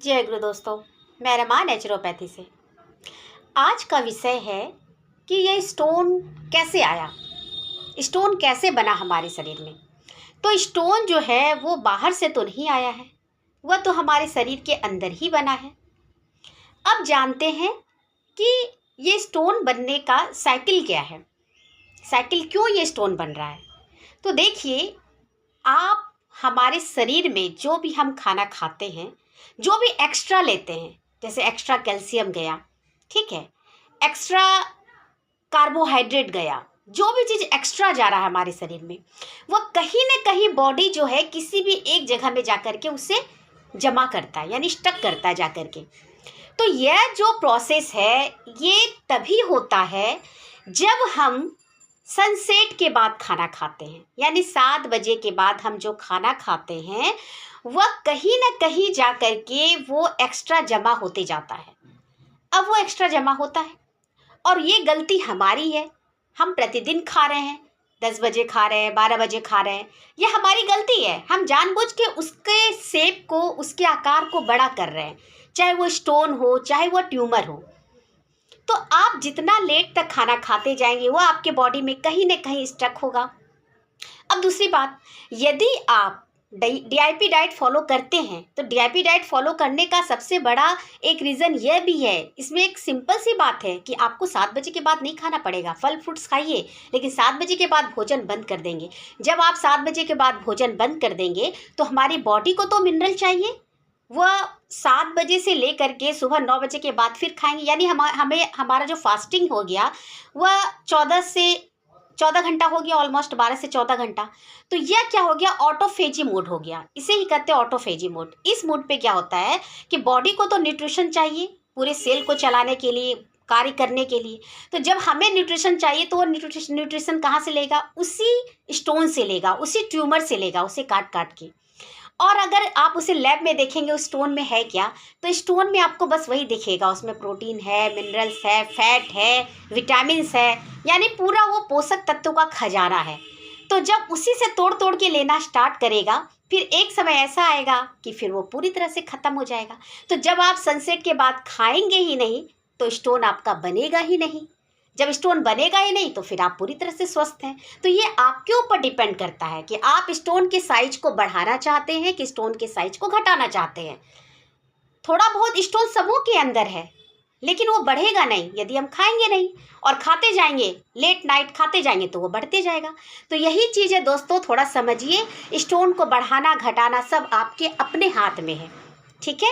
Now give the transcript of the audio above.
जय गुरु दोस्तों, मैं रमा नेचुरोपैथी से। आज का विषय है कि ये स्टोन कैसे आया, स्टोन कैसे बना हमारे शरीर में। तो स्टोन जो है वो बाहर से तो नहीं आया है, वह तो हमारे शरीर के अंदर ही बना है। अब जानते हैं कि ये स्टोन बनने का साइकिल क्या है, साइकिल क्यों ये स्टोन बन रहा है। तो देखिए, आप हमारे शरीर में जो भी हम खाना खाते हैं, जो भी एक्स्ट्रा लेते हैं, जैसे एक्स्ट्रा कैल्शियम गया, ठीक है, एक्स्ट्रा कार्बोहाइड्रेट गया, जो भी चीज़ एक्स्ट्रा जा रहा है हमारे शरीर में, वो कहीं ना कहीं बॉडी जो है किसी भी एक जगह में जाकर के उसे जमा करता है, यानी स्टक करता है जाकर के। तो यह जो प्रोसेस है ये तभी होता है जब हम सनसेट के बाद खाना खाते हैं, यानी 7 बजे के बाद हम जो खाना खाते हैं वह कहीं ना कहीं जा कर के वो एक्स्ट्रा जमा होते जाता है। अब वो एक्स्ट्रा जमा होता है और ये गलती हमारी है। हम प्रतिदिन खा रहे हैं, 10 बजे खा रहे हैं, 12 बजे खा रहे हैं, ये हमारी गलती है। हम जानबूझ के उसके शेप को, उसके आकार को बड़ा कर रहे हैं, चाहे वो स्टोन हो, चाहे वो ट्यूमर हो। तो आप जितना लेट तक खाना खाते जाएंगे वो आपके बॉडी में कहीं ना कहीं स्टक होगा। अब दूसरी बात, यदि आप डीआईपी डाइट फॉलो करते हैं तो डीआईपी डाइट फॉलो करने का सबसे बड़ा एक रीज़न यह भी है, इसमें एक सिंपल सी बात है कि आपको 7 बजे के बाद नहीं खाना पड़ेगा। फल फ्रूट्स खाइए, लेकिन 7 बजे के बाद भोजन बंद कर देंगे। जब आप 7 बजे के बाद भोजन बंद कर देंगे तो हमारी बॉडी को तो मिनरल चाहिए, वह 7 बजे से लेकर के सुबह 9 बजे के बाद फिर खाएंगे, यानी हमें हमारा जो फास्टिंग हो गया वह 14 घंटा हो गया, ऑलमोस्ट 12 से 14 घंटा। तो यह क्या हो गया, ऑटोफेजी मोड हो गया। इसे ही कहते हैं ऑटोफेजी मोड। इस मोड पे क्या होता है कि बॉडी को तो न्यूट्रिशन चाहिए पूरे सेल को चलाने के लिए, कार्य करने के लिए। तो जब हमें न्यूट्रिशन चाहिए तो वो न्यूट्रिशन कहाँ से लेगा, उसी स्टोन से लेगा, उसी ट्यूमर से लेगा, उसे काट काट के। और अगर आप उसे लैब में देखेंगे उस स्टोन में है क्या, तो स्टोन में आपको बस वही दिखेगा, उसमें प्रोटीन है, मिनरल्स है, फैट है, विटामिन्स है, यानी पूरा वो पोषक तत्वों का खजाना है। तो जब उसी से तोड़ तोड़ के लेना स्टार्ट करेगा, फिर एक समय ऐसा आएगा कि फिर वो पूरी तरह से ख़त्म हो जाएगा। तो जब आप सनसेट के बाद खाएंगे ही नहीं तो स्टोन आपका बनेगा ही नहीं। जब स्टोन बनेगा ही नहीं तो फिर आप पूरी तरह से स्वस्थ हैं। तो ये आपके ऊपर डिपेंड करता है कि आप स्टोन के साइज को बढ़ाना चाहते हैं कि स्टोन के साइज को घटाना चाहते हैं। थोड़ा बहुत स्टोन सबों के अंदर है, लेकिन वो बढ़ेगा नहीं यदि हम खाएंगे नहीं, और खाते जाएंगे, लेट नाइट खाते जाएंगे तो वो बढ़ते जाएगा। तो यही चीज़ है दोस्तों, थोड़ा समझिए, स्टोन को बढ़ाना घटाना सब आपके अपने हाथ में है, ठीक है।